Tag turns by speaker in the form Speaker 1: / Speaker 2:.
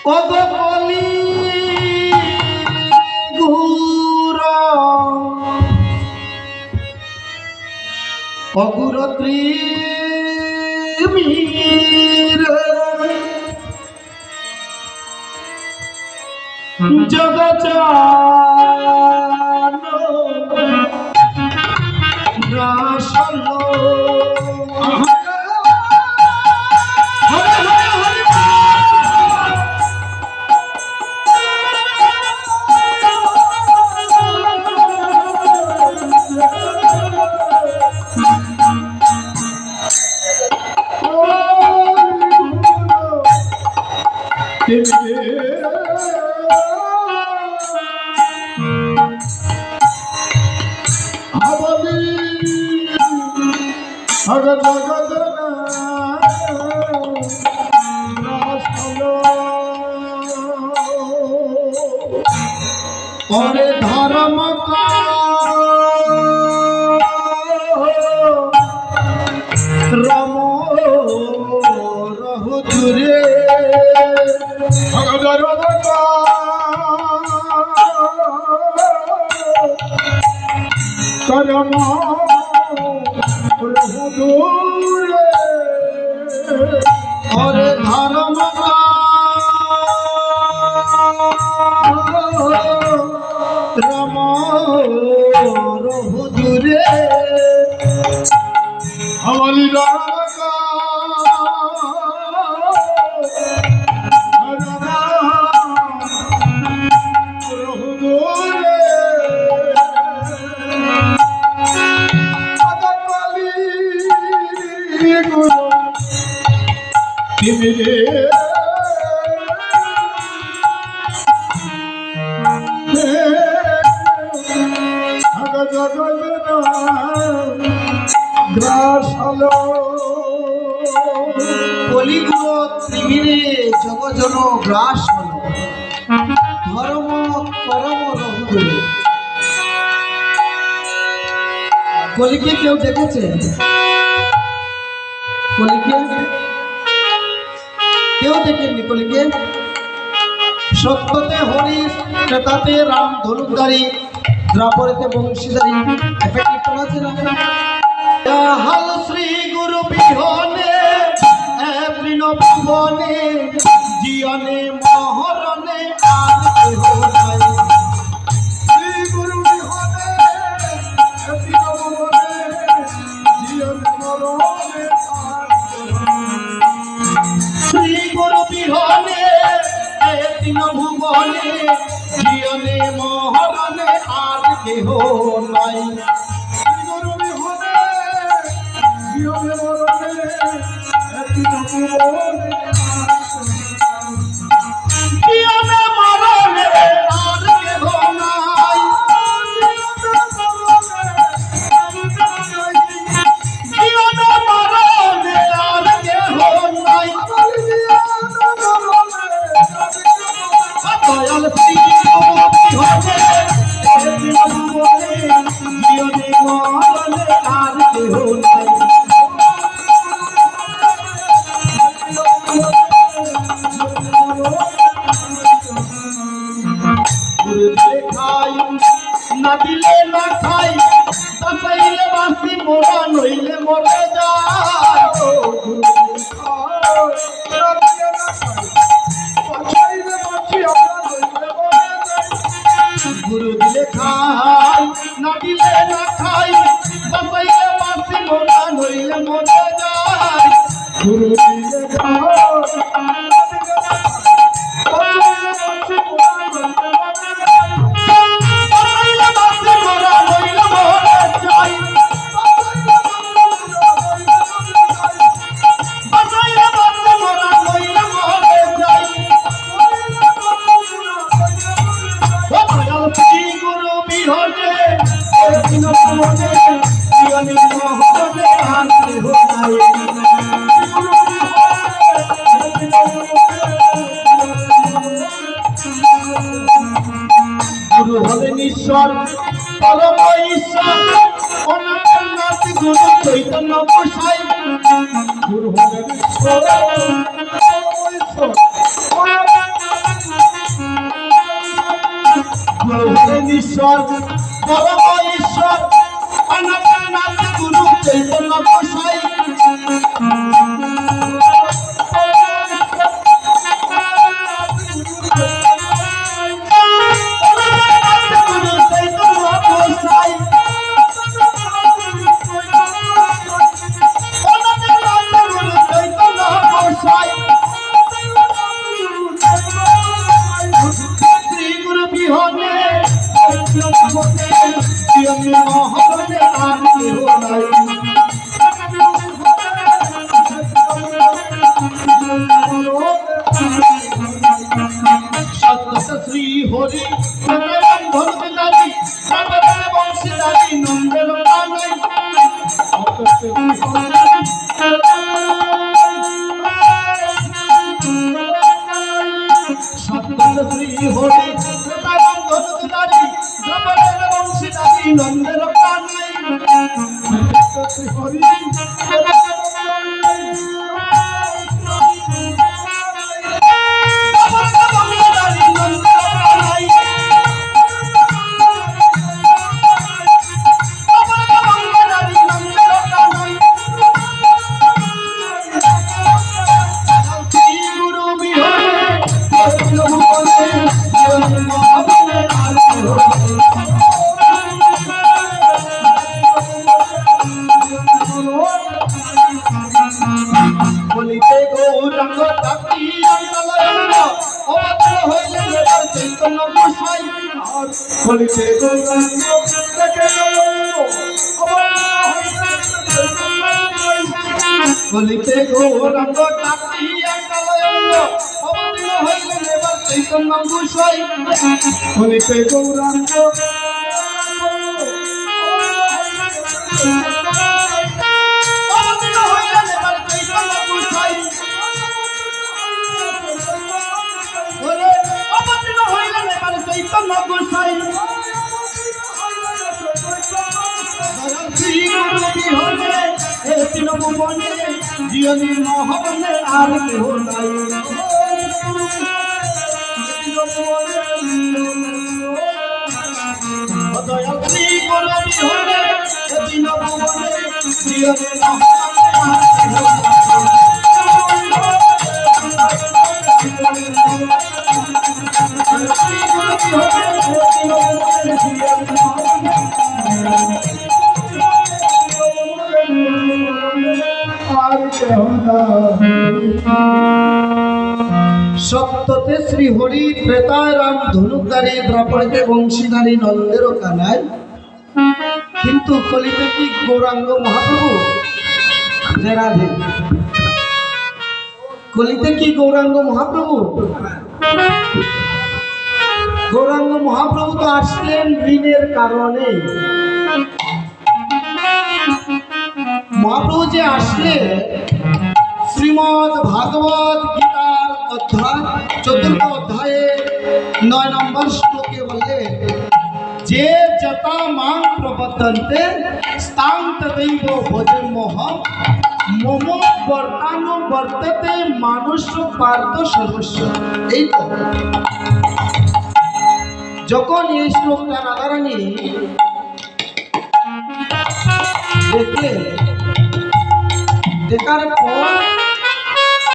Speaker 1: অগপলি ঘুর অগুর ত্রিমীর জগজান রাসল और धर्म का रमो रहु तुरे धर्म का कर्म रहु तुरे और धर्म का रम रहु दूरे हमारी राम का रहु दूरे गुरु मेरे কলিগুলো ত্রিমিরে জগজন গ্রাস হলো ধর্ম করম রহুদুরে। কলিকে কেউ দেখেছে? কলিকে কেউ দেখেননি? কলিকে সত্যতে হরিশ, ত্রেতাতে রাম ধনুকধারী, দ্রাপরেতে বংশীধারী। একটা কীর্তন আছে না, হাল শ্রী গুরু বিহনে ভুবনে জীবনে মহরণে আর কেহ নাই। শ্রী গুরু বিহনে ভুবনে জীবনে মরণে আর শ্রী গুরু বিহনে ভুবনে জীবনে মহরণে আর কেহ নাই। না দিলে না খাই, বাঁচাইলে বাঁচি, মোরা নইলে মরে যায়। গুরু দিলে খাই, না দিলে না খাই, বাঁচাইলে বাঁচি, মোরা নইলে মরে যায়। গুরু দিলে খাই, গুরু হলেন ঈশ্বর, পরম ঈশ্বর, অনাথ গুরু চৈতন্য গোসাই। গুরু হলেন ঈশ্বর, পরম ঈশ্বর, ঈশ্বর পরম ঈশ্বর অনন্তনাথ গুরু চৈতন্য গোসাই শ্রী হরি ধনুদারি বংশীদারি নন্দের শ্রী হরি ধনুদারি বংশীদারি নন্দের শ্রী হরি বলিতে গৌরাঙ্গ চৈতন্য গোসাই বলিতে গৌরাঙ্গ বলিতে গৌরাঙ্গ চৈতন্য গোসাই বলিতে গৌরাঙ্গ জীবনী মহবনে আর কেহ নাই দয়াল শ্রী গুরু বিহনে দিন ভুবনে জীবনী মহবনে সত্যতে শ্রী হরি ত্রেতায় রাম ধনুকধারী দ্রাপড়েতে বংশীধারী নন্দের কানায় কিন্তু কলিতে কি গৌরাঙ্গ মহাপ্রভু রাধে কলিতে কি গৌরাঙ্গ মহাপ্রভু গৌরাঙ্গ মহাপ্রভু তো আসলেন ঋণের কারণে মহাপ্রভু যে আসলে শ্রীমদ্ ভাগবত গীতার অধ্যায় 14 অধ্যায়ে 9 নম্বর শ্লোকে বললেন যে যতা মাং প্রবর্তন্তে স্তাং তदैব ভজন্মোহম মম বর্তানুবর্ততে মানুষ পার্থ সর্বস্ব। এই তো যখন এই শ্লোকটা রাধারানী দেখলেন দেখার পর